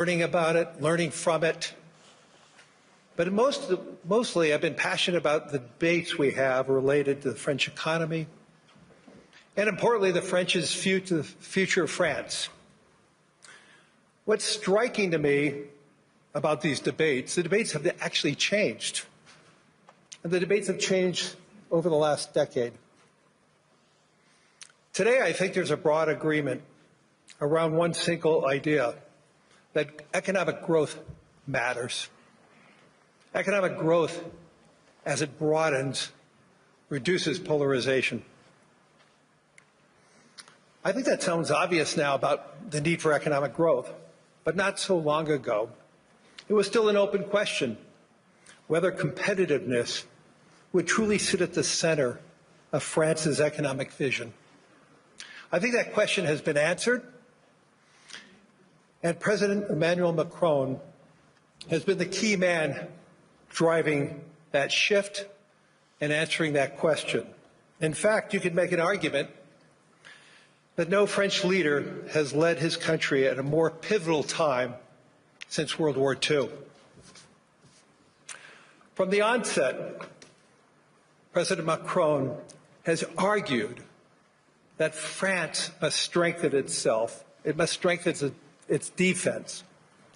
learning about it, learning from it. But mostly I've been passionate about the debates we have related to the French economy and, importantly, the French's future of France. What's striking to me about these debates, the debates have actually changed. And the debates have changed over the last decade. Today, I think there's a broad agreement around one single idea, that economic growth matters. Economic growth, as it broadens, reduces polarization. I think that sounds obvious now about the need for economic growth, but not so long ago. It was still an open question whether competitiveness would truly sit at the center of France's economic vision. I think that question has been answered, and President Emmanuel Macron has been the key man driving that shift and answering that question. In fact, you could make an argument that no French leader has led his country at a more pivotal time since World War II. From the onset, President Macron has argued that France must strengthen itself. It must strengthen its defense.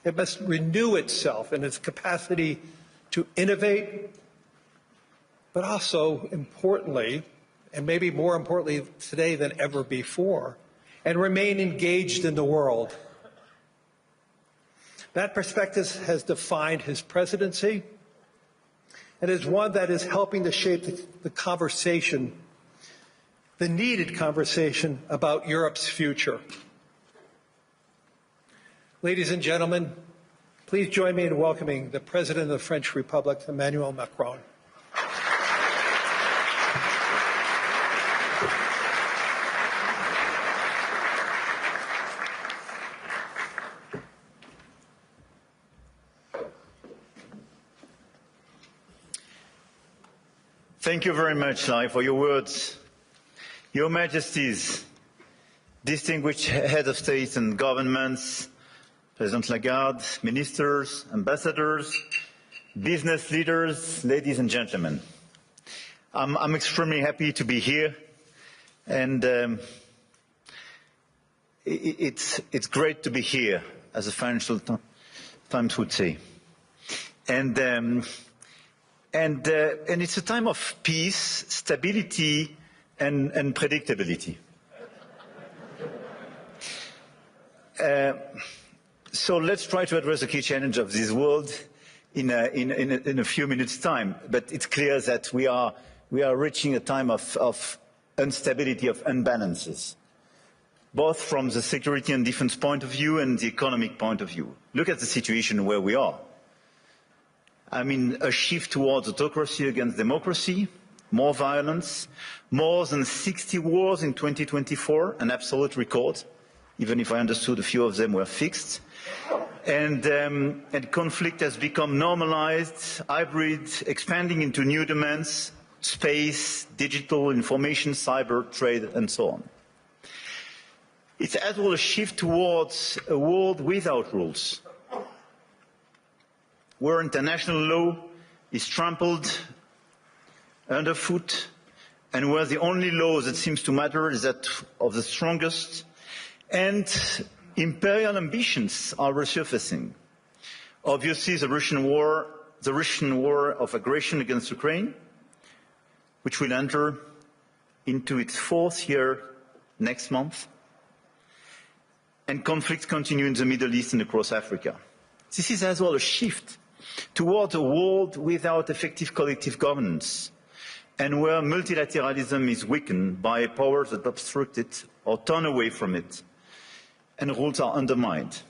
It must renew itself in its capacity to innovate, but also, importantly, and maybe more importantly today than ever before, and remain engaged in the world. That perspective has defined his presidency and is one that is helping to shape the conversation, the needed conversation about Europe's future. Ladies and gentlemen, please join me in welcoming the President of the French Republic, Emmanuel Macron. Thank you very much, Lai, for your words. Your Majesties, distinguished heads of state and governments, President Lagarde, ministers, ambassadors, business leaders, ladies and gentlemen. I'm extremely happy to be here, and it's great to be here, as the Financial Times would say. And it's a time of peace, stability, and predictability. So let's try to address the key challenge of this world in a few minutes' time. But it's clear that we are reaching a time of instability, of imbalances, both from the security and defense point of view and the economic point of view. Look at the situation where we are. I mean, a shift towards autocracy against democracy, more violence, more than 60 wars in 2024, an absolute record, even if I understood a few of them were fixed. And conflict has become normalized, hybrid, expanding into new domains, space, digital, information, cyber, trade, and so on. It's as well a shift towards a world without rules, where international law is trampled underfoot, and where the only law that seems to matter is that of the strongest, and imperial ambitions are resurfacing. Obviously, the Russian war of aggression against Ukraine, which will enter into its 4th year next month, and conflicts continue in the Middle East and across Africa. This is as well a shift towards a world without effective collective governance, and where multilateralism is weakened by powers that obstruct it or turn away from it, and rules are undermined.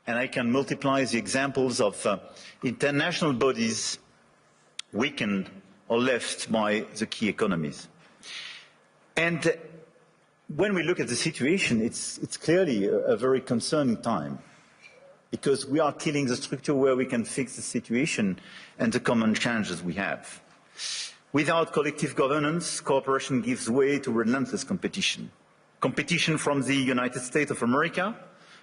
And I can multiply the examples of international bodies weakened or left by the key economies. And when we look at the situation, it's clearly a very concerning time, because we are killing the structure where we can fix the situation and the common challenges we have. Without collective governance, cooperation gives way to relentless competition. Competition from the United States of America,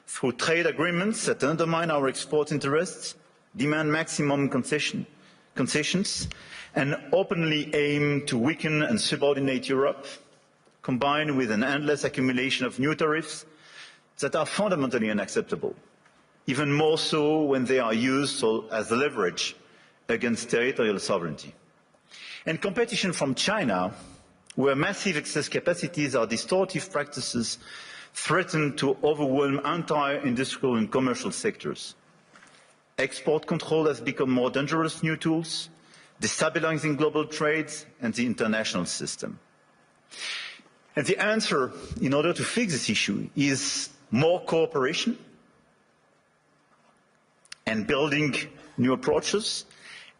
through trade agreements that undermine our export interests, demand maximum concessions, and openly aim to weaken and subordinate Europe, combined with an endless accumulation of new tariffs that are fundamentally unacceptable, even more so when they are used as leverage against territorial sovereignty. And competition from China, where massive excess capacities are distortive practices, threaten to overwhelm entire industrial and commercial sectors. Export control has become more dangerous new tools, destabilizing global trade and the international system. And the answer, in order to fix this issue, is more cooperation and building new approaches.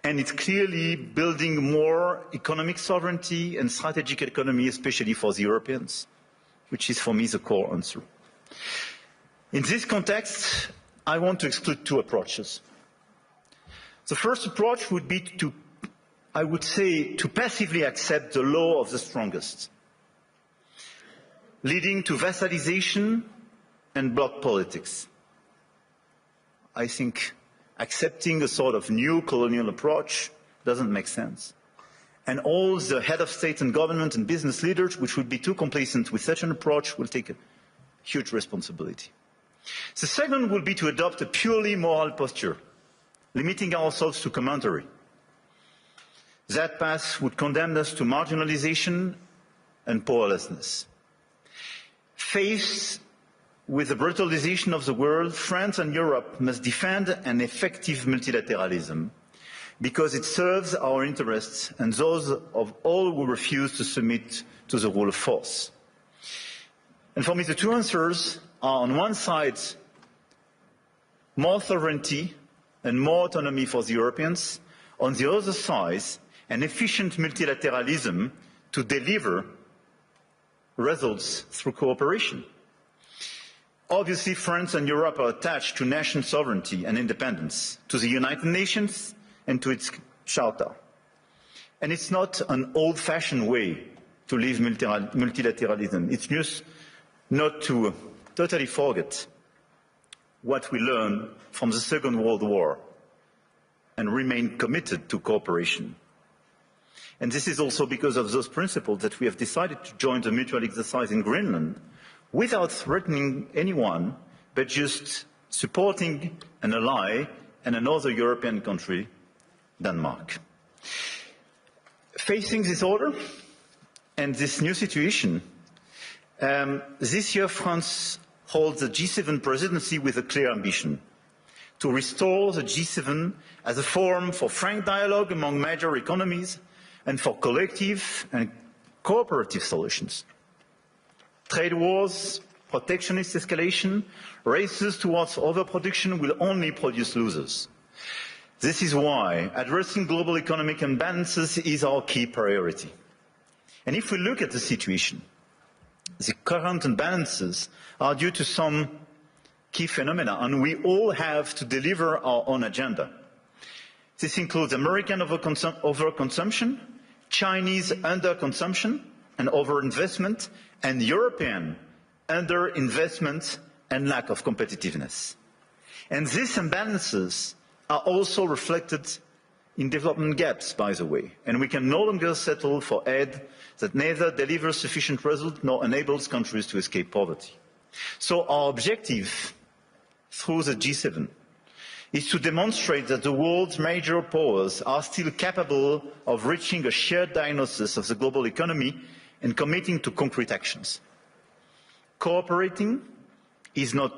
And it's clearly building more economic sovereignty and strategic autonomy, especially for the Europeans, which is for me the core answer. In this context, I want to exclude two approaches. The first approach would be to, I would say, to passively accept the law of the strongest, leading to vassalization and bloc politics. I think accepting a sort of new colonial approach doesn't make sense. And all the head of state and government and business leaders, which would be too complacent with such an approach, will take a huge responsibility. The second would be to adopt a purely moral posture, limiting ourselves to commentary. That path would condemn us to marginalization and powerlessness. Faced with the brutalization of the world, France and Europe must defend an effective multilateralism because it serves our interests and those of all who refuse to submit to the rule of force. And for me, the two answers are, on one side, more sovereignty and more autonomy for the Europeans, on the other side, an efficient multilateralism to deliver results through cooperation. Obviously, France and Europe are attached to national sovereignty and independence, to the United Nations and to its charter. And it's not an old-fashioned way to live multilateralism. It's just not to totally forget what we learned from the Second World War and remain committed to cooperation. And this is also because of those principles that we have decided to join the mutual exercise in Greenland without threatening anyone, but just supporting an ally and another European country, Denmark. Facing this order and this new situation, this year France holds the G7 presidency with a clear ambition to restore the G7 as a forum for frank dialogue among major economies and for collective and cooperative solutions. Trade wars, protectionist escalation, races towards overproduction will only produce losers. This is why addressing global economic imbalances is our key priority. And if we look at the situation, the current imbalances are due to some key phenomena, and we all have to deliver our own agenda. This includes American overconsumption, Chinese underconsumption and overinvestment, and European underinvestment and lack of competitiveness. And these imbalances are also reflected in development gaps, by the way, and we can no longer settle for aid that neither delivers sufficient results nor enables countries to escape poverty. So our objective through the G7 is to demonstrate that the world's major powers are still capable of reaching a shared diagnosis of the global economy and committing to concrete actions. Cooperating is not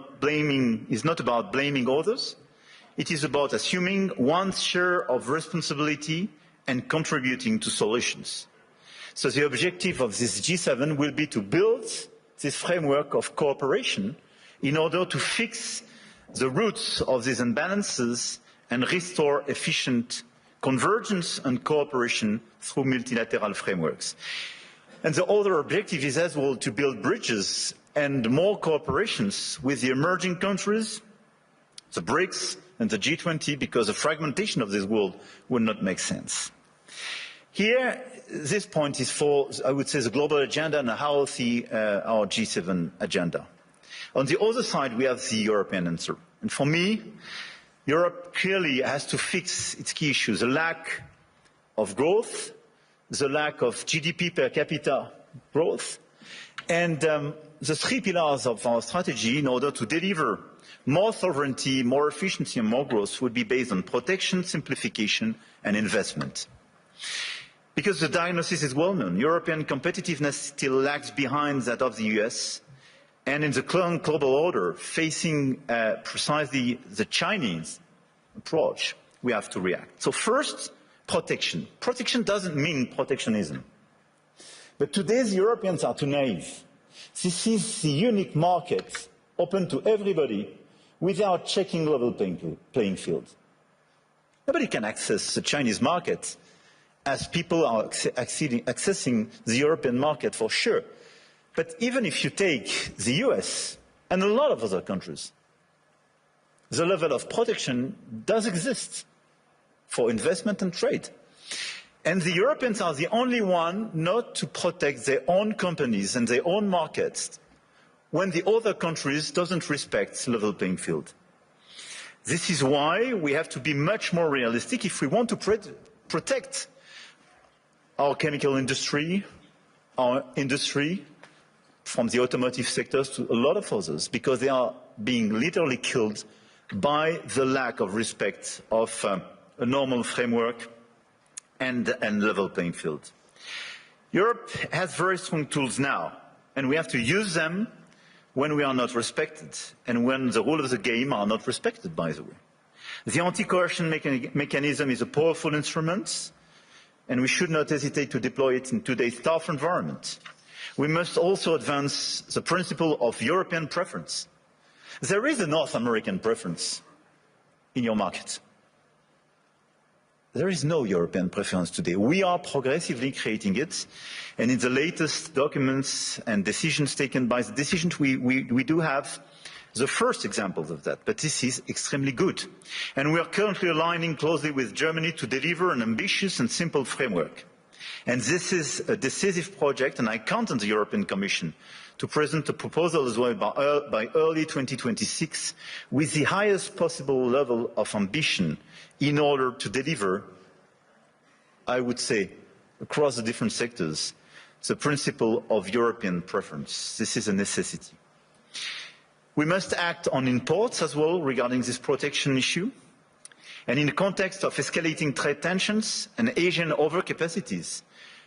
about blaming others. It is about assuming one's share of responsibility and contributing to solutions. So the objective of this G7 will be to build this framework of cooperation in order to fix the roots of these imbalances and restore efficient convergence and cooperation through multilateral frameworks. And the other objective is as well to build bridges and more cooperations with the emerging countries, the BRICS and the G20, because the fragmentation of this world would not make sense. Here, this point is for, I would say, the global agenda and how our G7 agenda. On the other side, we have the European answer. And for me, Europe clearly has to fix its key issues: the lack of growth, the lack of GDP per capita growth, and the three pillars of our strategy in order to deliver more sovereignty, more efficiency and more growth would be based on protection, simplification and investment. Because the diagnosis is well known, European competitiveness still lags behind that of the US, and in the current global order, facing precisely the Chinese approach, we have to react. So first, protection. Protection doesn't mean protectionism. But today's Europeans are too naive. This is the unique market open to everybody without checking level playing field. Nobody can access the Chinese market as people are accessing the European market for sure. But even if you take the US and a lot of other countries, the level of protection does exist for investment and trade. And the Europeans are the only one not to protect their own companies and their own markets when the other countries don't respect level playing field. This is why we have to be much more realistic if we want to protect our chemical industry, our industry, from the automotive sectors to a lot of others, because they are being literally killed by the lack of respect of a normal framework and level playing field. Europe has very strong tools now, and we have to use them when we are not respected and when the rules of the game are not respected, by the way. The anti-coercion mechanism is a powerful instrument, and we should not hesitate to deploy it in today's tough environment. We must also advance the principle of European preference. There is a North American preference in your market. There is no European preference today. We are progressively creating it, and in the latest documents and decisions taken by the decisions, we do have the first examples of that, but this is extremely good. And we are currently aligning closely with Germany to deliver an ambitious and simple framework. And this is a decisive project, and I count on the European Commission to present a proposal as well by early 2026 with the highest possible level of ambition in order to deliver, I would say, across the different sectors, the principle of European preference. This is a necessity. We must act on imports as well regarding this protection issue. And in the context of escalating trade tensions and Asian overcapacities,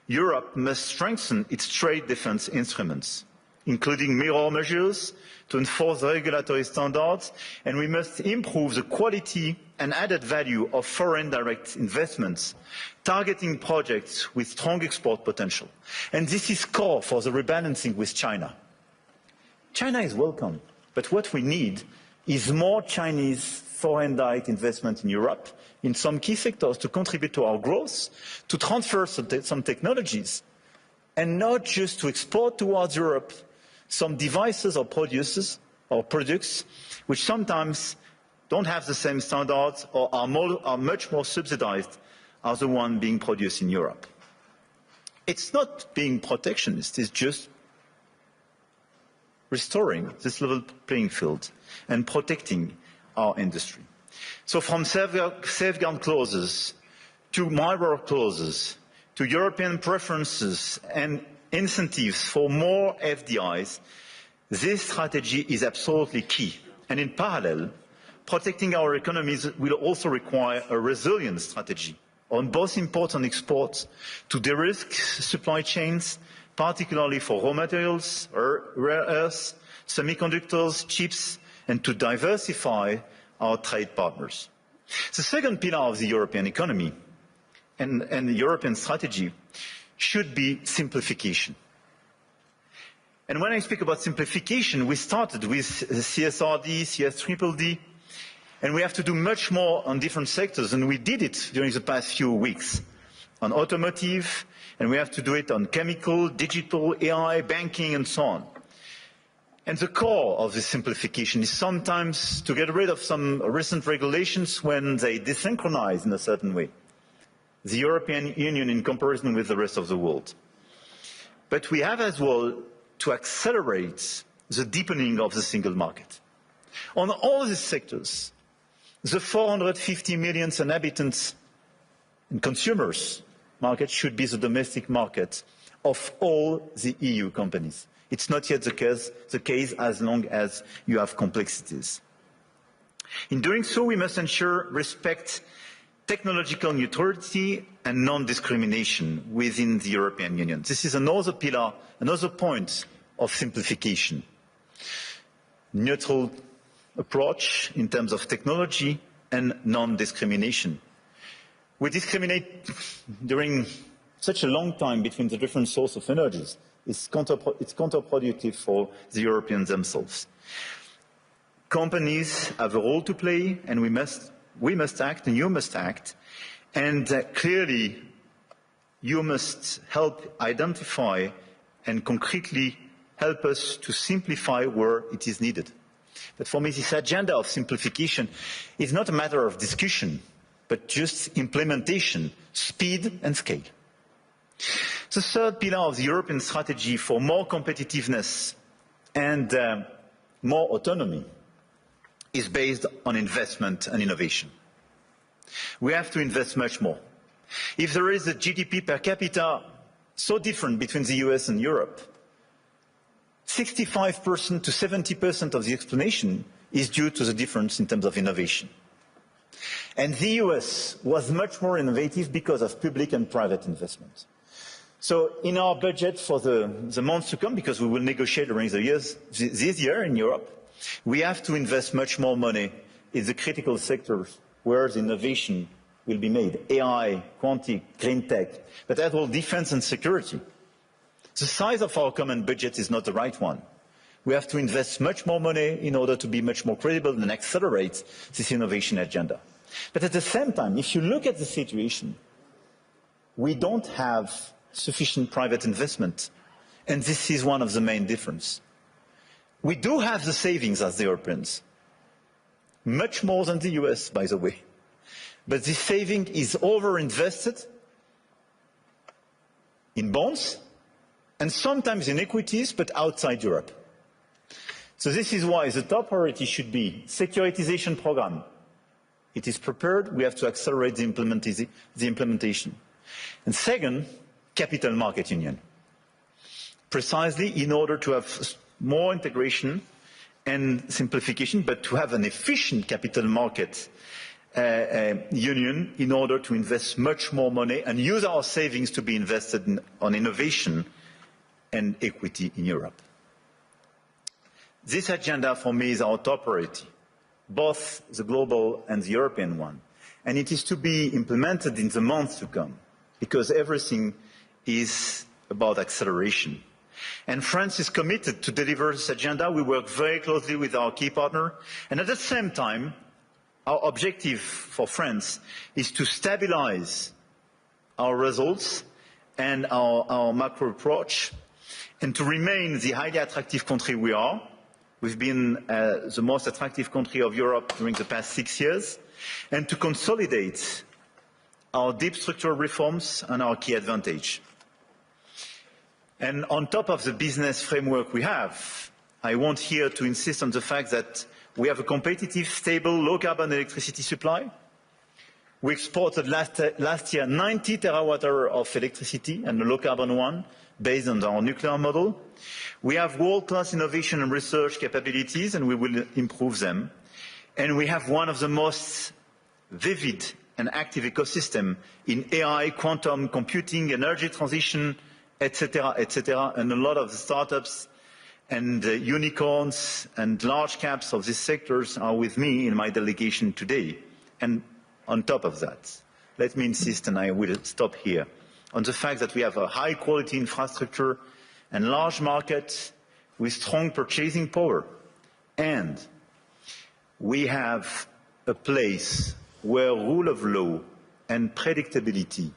Europe must strengthen its trade defence instruments, including mirror measures to enforce regulatory standards, and we must improve the quality and added value of foreign direct investments, targeting projects with strong export potential. And this is core for the rebalancing with China. China is welcome, but what we need is more Chinese foreign direct investment in Europe, in some key sectors, to contribute to our growth, to transfer some technologies, and not just to export towards Europe some devices or products which sometimes don't have the same standards or are much more subsidized as the one being produced in Europe. It's not being protectionist, it's just restoring this level playing field and protecting our industry. So from safeguard clauses to mirror clauses to European preferences and incentives for more FDIs, this strategy is absolutely key. And in parallel, protecting our economies will also require a resilient strategy on both imports and exports to de-risk supply chains, particularly for raw materials, rare earths, semiconductors, chips, and to diversify our trade partners. The second pillar of the European economy and the European strategy should be simplification. And when I speak about simplification, we started with CSRD, CSDDD, and we have to do much more on different sectors, and we did it during the past few weeks on automotive, and we have to do it on chemical, digital, AI, banking, and so on. And the core of this simplification is sometimes to get rid of some recent regulations when they desynchronize in a certain way the European Union in comparison with the rest of the world. But we have as well to accelerate the deepening of the single market. On all these sectors, the 450 million inhabitants and consumers market should be the domestic market of all the EU companies. It's not yet the case as long as you have complexities. In doing so, we must ensure respect technological neutrality and non-discrimination within the European Union. This is another pillar, another point of simplification. Neutral approach in terms of technology and non-discrimination. We discriminate during such a long time between the different sources of energies. It's counterproductive for the Europeans themselves. Companies have a role to play, and we must act, and you must act. And clearly, you must help identify and concretely help us to simplify where it is needed. But for me, this agenda of simplification is not a matter of discussion, but just implementation, speed and scale. The third pillar of the European strategy for more competitiveness and more autonomy is based on investment and innovation. We have to invest much more. If there is a GDP per capita so different between the US and Europe, 65% to 70% of the explanation is due to the difference in terms of innovation. And the US was much more innovative because of public and private investment. So in our budget for the months to come, because we will negotiate during the years, this year in Europe, we have to invest much more money in the critical sectors where the innovation will be made. AI, quantum, green tech, but as well defense and security. The size of our common budget is not the right one. We have to invest much more money in order to be much more credible and accelerate this innovation agenda. But at the same time, if you look at the situation, we don't have sufficient private investment. And this is one of the main differences. We do have the savings as the Europeans, much more than the US, by the way. But this saving is overinvested in bonds and sometimes in equities, but outside Europe. So this is why the top priority should be securitization program. It is prepared, we have to accelerate the implementation. And second, capital market union. Precisely in order to have more integration and simplification, but to have an efficient capital market union in order to invest much more money and use our savings to be invested on innovation and equity in Europe. This agenda for me is our top priority, both the global and the European one. And it is to be implemented in the months to come, because everything is about acceleration. And France is committed to deliver this agenda. We work very closely with our key partner. And at the same time, our objective for France is to stabilize our results and our macro approach, and to remain the highly attractive country we are. We've been the most attractive country of Europe during the past 6 years, and to consolidate our deep structural reforms and our key advantage. And on top of the business framework we have, I want here to insist on the fact that we have a competitive, stable, low-carbon electricity supply. We exported last year 90 terawatt-hours of electricity, and a low-carbon one, based on our nuclear model. We have world-class innovation and research capabilities, and we will improve them. And we have one of the most vivid and active ecosystems in AI, quantum computing, energy transition, etc., and a lot of the startups and unicorns and large caps of these sectors are with me in my delegation today. And on top of that, let me insist, and I will stop here, on the fact that we have a high-quality infrastructure and large market with strong purchasing power. And we have a place where rule of law and predictability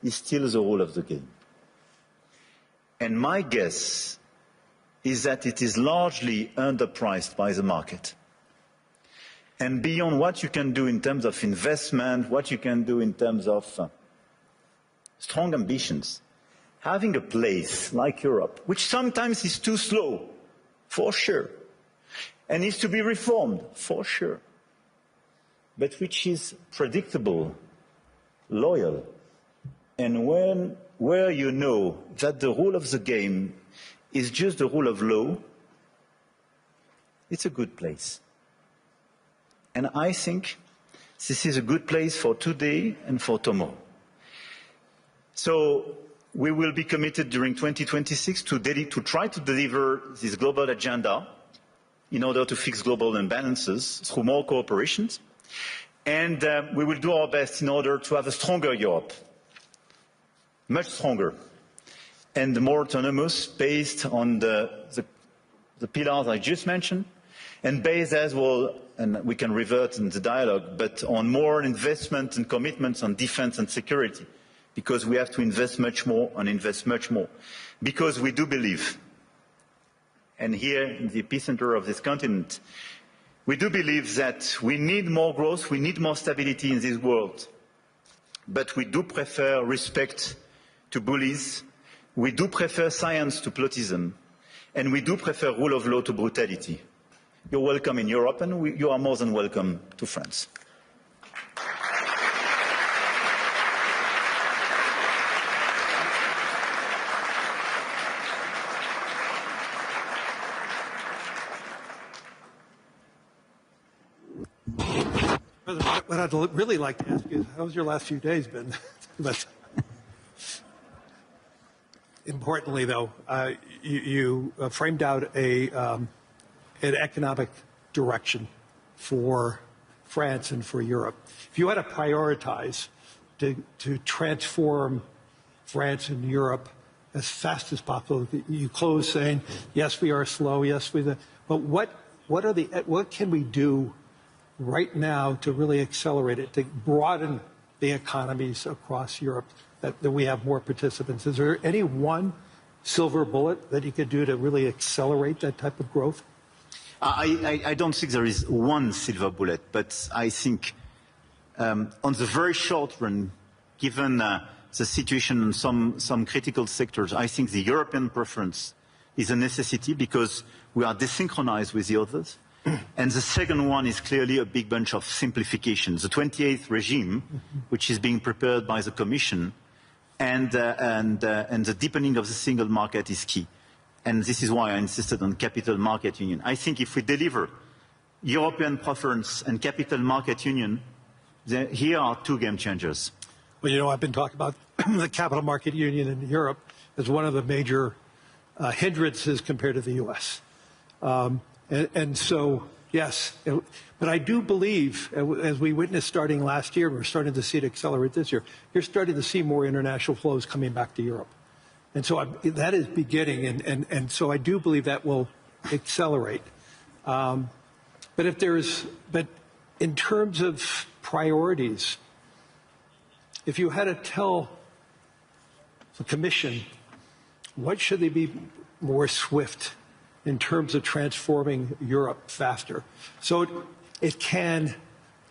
is still the rule of the game. And my guess is that it is largely underpriced by the market. And beyond what you can do in terms of investment, what you can do in terms of strong ambitions, having a place like Europe, which sometimes is too slow for sure, and needs to be reformed, for sure, but which is predictable, loyal, and where you know that the rule of the game is just the rule of law, it's a good place. And I think this is a good place for today and for tomorrow. So we will be committed during 2026 to try to deliver this global agenda in order to fix global imbalances through more cooperation. And we will do our best in order to have a stronger Europe, much stronger, and more autonomous, based on the pillars I just mentioned, and based as well, and we can revert in the dialogue, but on more investment and commitments on defense and security, because we have to invest much more and invest much more. Because we do believe, and here in the epicenter of this continent, we do believe that we need more growth, we need more stability in this world, but we do prefer respect to bullies, we do prefer science to plotism, and we do prefer rule of law to brutality. You're welcome in Europe, and you are more than welcome to France. What I'd really like to ask you is, how's your last few days been? But importantly, though, you framed out an economic direction for France and for Europe. If you had to prioritize to transform France and Europe as fast as possible, you close saying, yes, we are slow, yes, but what can we do right now to really accelerate it, to broaden the economies across Europe, that we have more participants? Is there any one silver bullet that you could do to really accelerate that type of growth? I don't think there is one silver bullet, but I think on the very short run, given the situation in some critical sectors, I think the European preference is a necessity because we are desynchronized with the others. And the second one is clearly a big bunch of simplification. The 28th regime, which is being prepared by the Commission, and the deepening of the single market is key. And this is why I insisted on capital market union. I think if we deliver European preference and capital market union, here are two game changers. Well, you know, I've been talking about the capital market union in Europe as one of the major hindrances compared to the U.S. And so, yes, but I do believe, as we witnessed starting last year, we're starting to see it accelerate this year, you're starting to see more international flows coming back to Europe. And so that is beginning, and so I do believe that will accelerate. But in terms of priorities, if you had to tell the Commission, what should they be more swift in terms of transforming Europe faster, so it can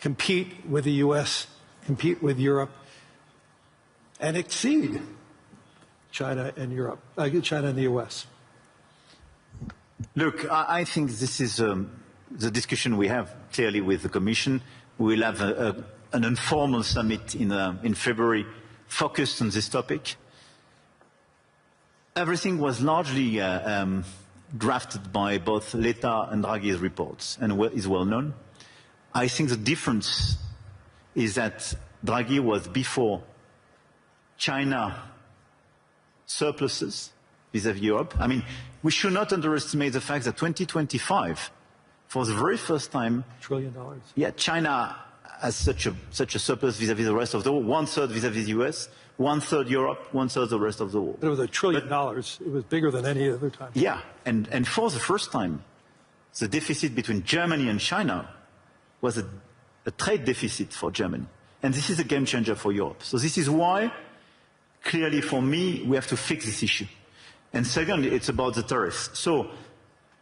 compete with the U.S., compete with Europe, and exceed China and Europe, China and the U.S.? Look, I think this is the discussion we have clearly with the Commission. We'll have an informal summit in February focused on this topic. Everything was largely drafted by both Letta and Draghi's reports and is well known. I think the difference is that Draghi was before China surpluses vis-à-vis Europe. I mean, we should not underestimate the fact that 2025, for the very first time, $1 trillion. Yeah, China has such a surplus vis-à-vis the rest of the world, one-third vis-à-vis the US, one-third Europe, one-third the rest of the world. But it was $1 trillion. It was bigger than any other time. Yeah, and for the first time, the deficit between Germany and China was a trade deficit for Germany. And this is a game changer for Europe. So this is why, clearly for me, we have to fix this issue. And second, it's about the tariffs. So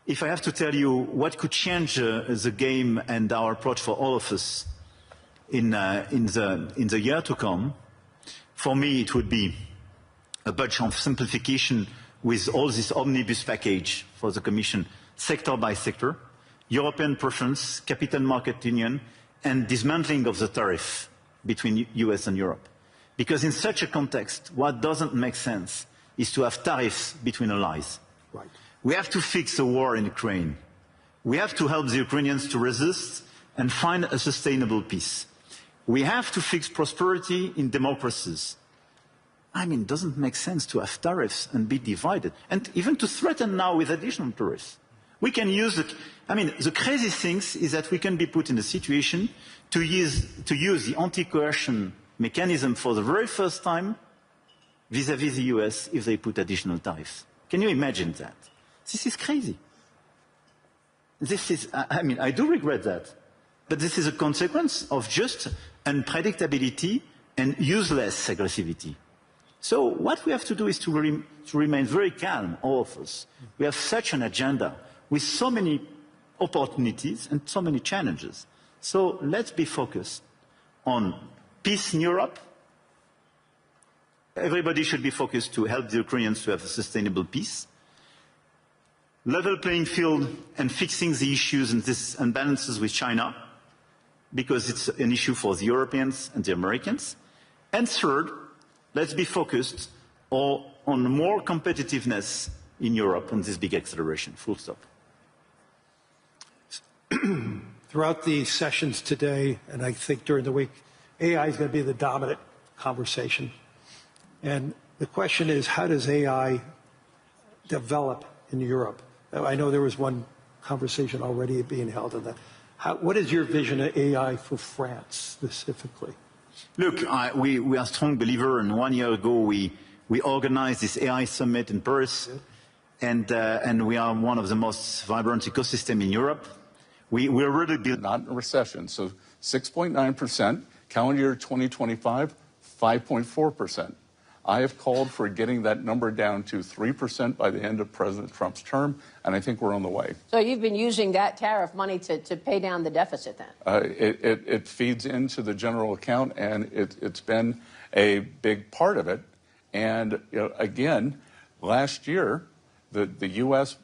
if I have to tell you what could change the game and our approach for all of us in the year to come, for me it would be a bunch of simplification with all this omnibus package for the Commission sector by sector, European preference, capital market union, and dismantling of the tariff between US and Europe. Because in such a context, what doesn't make sense is to have tariffs between allies. Right. We have to fix the war in Ukraine. We have to help the Ukrainians to resist and find a sustainable peace. We have to fix prosperity in democracies. I mean, it doesn't make sense to have tariffs and be divided, and even to threaten now with additional tariffs. We can use the crazy thing is that we can be put in a situation to use the anti-coercion mechanism for the very first time vis-à-vis the US if they put additional tariffs. Can you imagine that? This is crazy. I do regret that. But this is a consequence of just unpredictability and useless aggressivity. So what we have to do is to remain very calm, all of us. We have such an agenda with so many opportunities and so many challenges. So let's be focused on peace in Europe. Everybody should be focused to help the Ukrainians to have a sustainable peace. Level playing field and fixing the issues and these imbalances with China, because it's an issue for the Europeans and the Americans. And third, let's be focused on more competitiveness in Europe and this big acceleration, full stop. Throughout the sessions today, and I think during the week, AI is going to be the dominant conversation. And the question is, how does AI develop in Europe? I know there was one conversation already being held on that. What is your vision of AI for France specifically? Look, we are a strong believer, and 1 year ago we organized this AI summit in Paris, and we are one of the most vibrant ecosystems in Europe. We're really built. Not in a recession, so 6.9%, calendar year 2025, 5.4%. I have called for getting that number down to 3% by the end of President Trump's term, and I think we're on the way. So you've been using that tariff money to pay down the deficit then? It feeds into the general account, and it's been a big part of it. And again, last year, the U.S.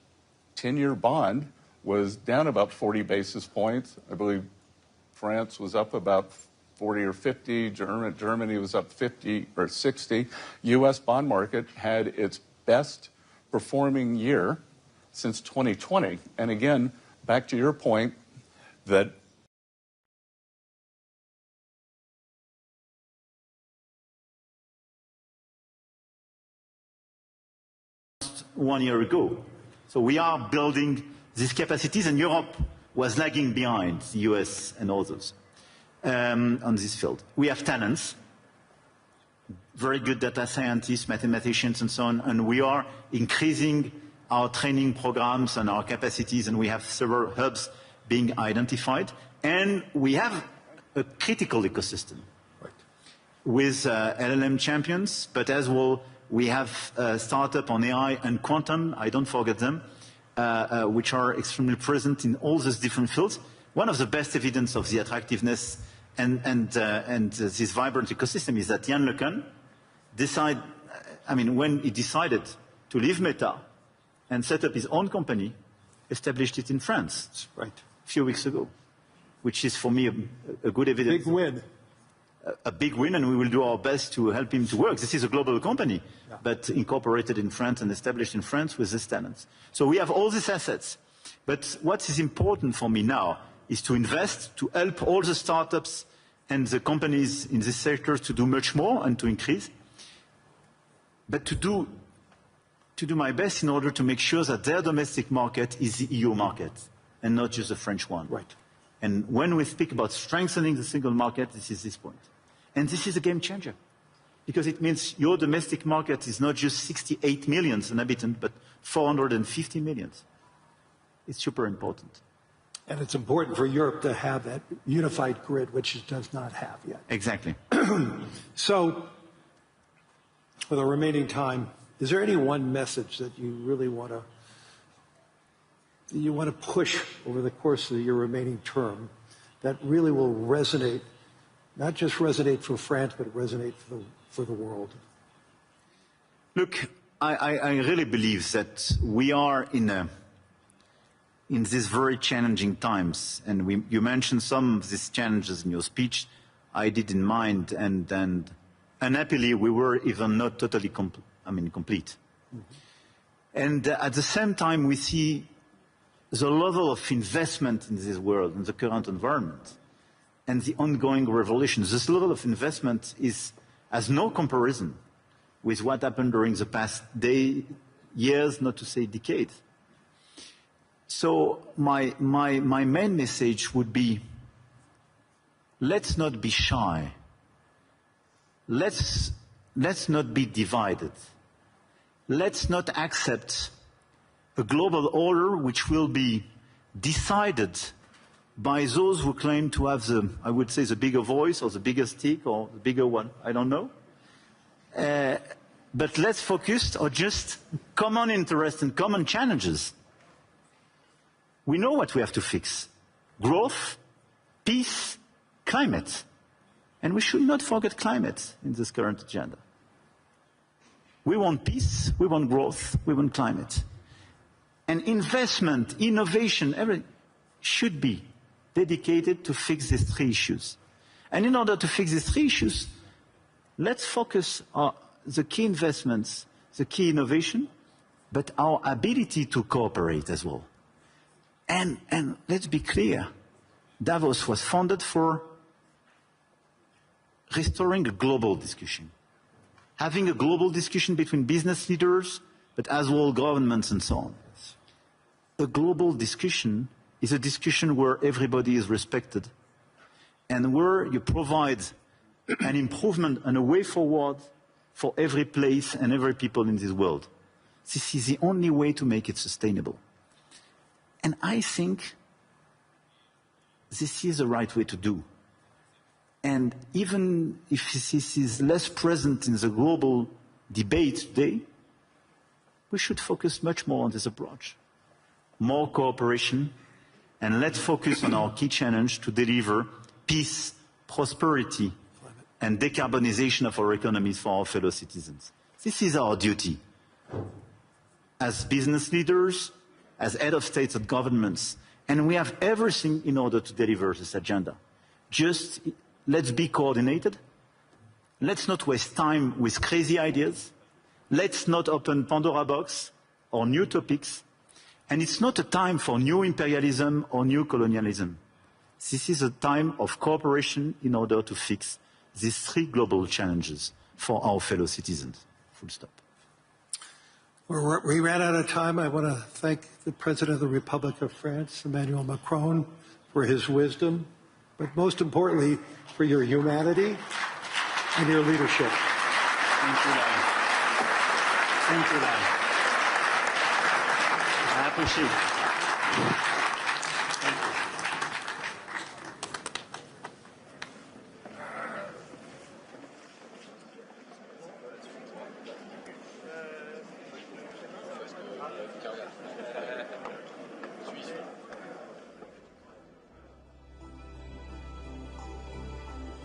10-year bond was down about 40 basis points. I believe France was up about 40 or 50, Germany was up 50 or 60. U.S. bond market had its best performing year since 2020. And again, back to your point that 1 year ago. So we are building these capacities, and Europe was lagging behind the US and others on this field. We have talents, very good data scientists, mathematicians, and so on, and we are increasing our training programs and our capacities, and we have several hubs being identified, and we have a critical ecosystem with LLM champions, but as well, we have a startup on AI and quantum, I don't forget them, which are extremely present in all these different fields. One of the best evidence of the attractiveness and this vibrant ecosystem is that Jan LeCun when he decided to leave Meta and set up his own company, established it in France, a few weeks ago, which is for me a good evidence. Big win. A big win, and we will do our best to help him to work. This is a global company, but incorporated in France and established in France with these talents. So we have all these assets. But what is important for me now is to invest, to help all the startups and the companies in this sector to do much more and to increase, but to do my best in order to make sure that their domestic market is the EU market and not just the French one. Right. And when we speak about strengthening the single market, this is this point. And this is a game changer, because it means your domestic market is not just 68 million inhabitants, but 450 million. It's super important. And it's important for Europe to have that unified grid, which it does not have yet. Exactly. So, for the remaining time, is there any one message that you really want to push over the course of your remaining term that really will resonate, not just resonate for France, but resonate for the world? Look, I really believe that we are in in these very challenging times, and you mentioned some of these challenges in your speech, I did in mind, and unhappily we were even not totally complete. Mm-hmm. And at the same time we see the level of investment in this world, in the current environment, and the ongoing revolution. This level of investment has no comparison with what happened during the past years, not to say decades. So my main message would be, let's not be shy. Let's not be divided. Let's not accept a global order which will be decided by those who claim to have I would say, the bigger voice or the bigger stick or the bigger one, I don't know. But let's focus on just common interests and common challenges. We know what we have to fix: growth, peace, climate. And we should not forget climate in this current agenda. We want peace, we want growth, we want climate. And investment, innovation, everything should be dedicated to fix these three issues. And in order to fix these three issues, let's focus on the key investments, the key innovation, but our ability to cooperate as well. And let's be clear, Davos was founded for restoring a global discussion, having a global discussion between business leaders, but as well governments and so on. A global discussion is a discussion where everybody is respected and where you provide an improvement and a way forward for every place and every people in this world. This is the only way to make it sustainable. And I think this is the right way to do. And even if this is less present in the global debate today, we should focus much more on this approach. More cooperation, and let's focus on our key challenge to deliver peace, prosperity, and decarbonization of our economies for our fellow citizens. This is our duty. As business leaders, as head of states and governments, and we have everything in order to deliver this agenda. Just let's be coordinated. Let's not waste time with crazy ideas. Let's not open Pandora box or new topics. And it's not a time for new imperialism or new colonialism. This is a time of cooperation in order to fix these three global challenges for our fellow citizens. Full stop. We ran out of time. I want to thank the President of the Republic of France, Emmanuel Macron, for his wisdom, but most importantly, for your humanity and your leadership. Thank you, Larry. Thank you, Larry. I appreciate it.